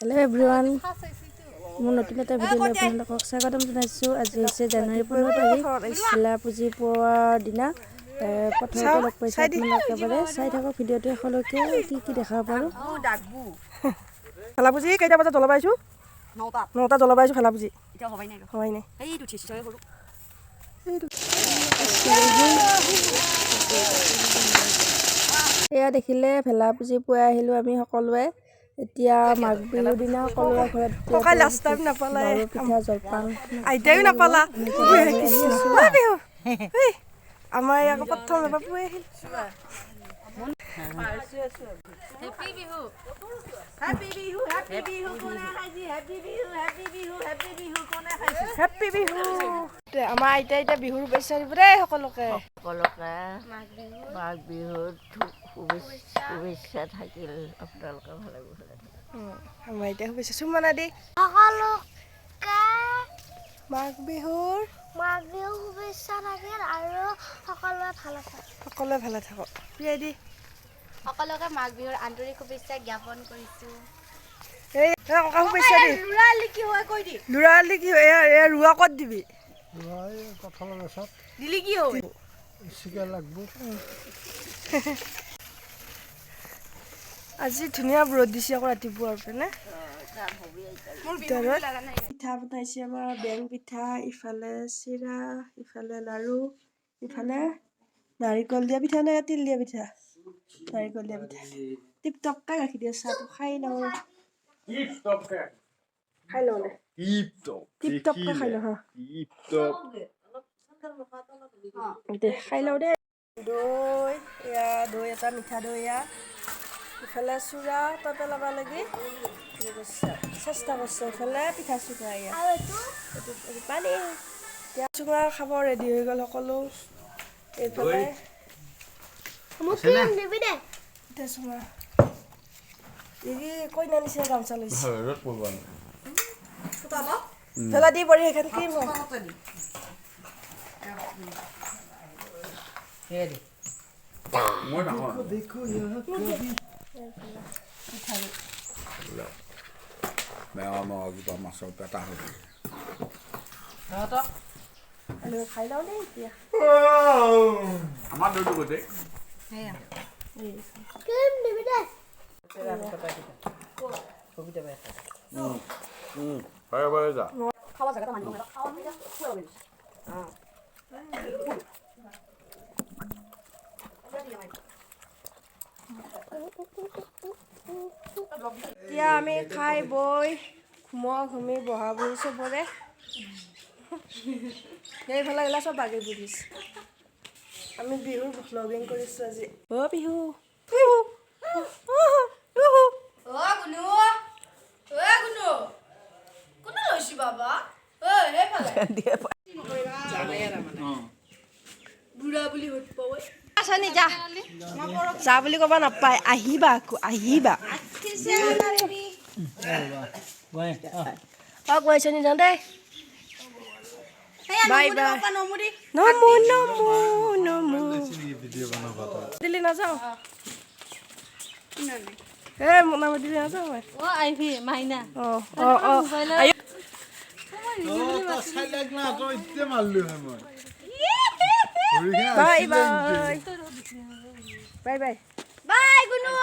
Hello everyone. মোৰ নতুন এটা ভিডিঅ'লৈ আপোনালোকক স্বাগতম জনাইছোঁ। আজি হৈছে জানুৱাৰী 15 তাৰিখ খেলা পুঁজি পোৱাৰ দিনা। প্ৰথমতে লগ পাইছোঁ আপোনালোকে একেবাৰে চাই থাকক ভিডিঅ'টো শেষলৈকে কি দেখা পাৰোঁ। খেলা পুঁজি কেইটা বজাত জ্বলাব আহিছোঁ? 9টা জ্বলাব আহিছোঁ খেলা পুঁজি। এতিয়া হবাই নাই। এইটো ঠিচিছয় কৰো। এয়া দেখিলে ভেলা পুঁজি পুৱাই আহিলোঁ আমি সকলোৱে। এতিয়া মাঘ বিহুৰ দিনা সকলোৰে ঘৰত ককাই লাষ্ট টাইম নাপালে পিঠা জলপান আইতাইও নাপালা আমাৰ ইয়াক প্ৰথম এবাৰ পুৱাই আহিল। Happy bihu. Happy bihu, happy bihu. Kone khaisi happy bihu, happy bihu, happy bihu. Kone khaisi happy Bihu. আমাৰ আইতাই এতিয়া বিহুৰ শুভেচ্ছা দিব দেই সকলোকে। মাঘ বিহুত শুভেচ্ছা থাকিল আপোনালোকে ভালে কুশলে থাকক। আমাৰ আইতাই শুভেচ্ছা চুমনা দি সকলোকে মাঘ বিহুৰ শুভেচ্ছা থাকিল আৰু সকলোৱে ভালে থাকক। প্ৰিয়াই দি সকলোকে মাঘ বিহুৰ আন্তৰিক শুভেচ্ছা জ্ঞাপন কৰিছোঁ। এই ককা শুভেচ্ছা দি lurali ki hoy koi di. লুৰালি কি এয়া ৰুৱা ক'ত দিবি? কঁঠালৰ গছত Dili ki hoy. চিকা লাগব। আজি ধুনীয়া ৰ'দ দিছে আকৌ ৰাতিপুৱাৰ পৰা পিঠা বনাইছে আমাৰ বেং পিঠা, ইফালে চিৰা, ইফালে লাৰু, ইফালে নাৰিকল দিয়া পিঠা নে তিল দিয়া পিঠা? নাৰিকল দিয়া পিঠা। টিপ টপকে গাখীৰ দিয়া চাহটো খাই লওঁ দে টিপ টপকে খাই লওঁ হা দে খাই লওঁ দে। দৈ এয়া দৈ এটা মিঠা দৈ এয়া ইফালে চুৰা তই পেলাব লাগি চেষ্টা কৰিছে ইফালে পিঠা চুঙা এয়া পানী এতিয়া চুঙা খাব ৰেডি হৈ গ'ল সকলো। এইফালে পিঠা চুঙা এই কইনা নিচিনা গামোচা লৈছে ঢলা দি পৰি সেইখন কি মাছৰ পেটা হৈ খাই লওঁ দেই এতিয়া আমাৰ দৈটো গোটেই যা এতিয়া আমি খাই বৈ ঘুমি বহা বহি চবৰে এইফালে এইবিলাক চব বাগি বহিছে। আমি বিহুৰ ভ্লগিং কৰিছোঁ আজি। অ' Bihu Oh gunu. Oh gunu. Kono loisi baba. Oh he phale. Bura buli hot pawe. আছানি যা যা বুলি ক'ব নাপায় আহিবা আকৌ আহিবা গৈছনি যাওঁ দেই বাই বাই নমো নমো নমো দিল্লী নাযাওঁ এই মোনা দিল্লী নাযাওঁ মই Oh Ivy maina. অঁ bye bye bye bye Bye gunu.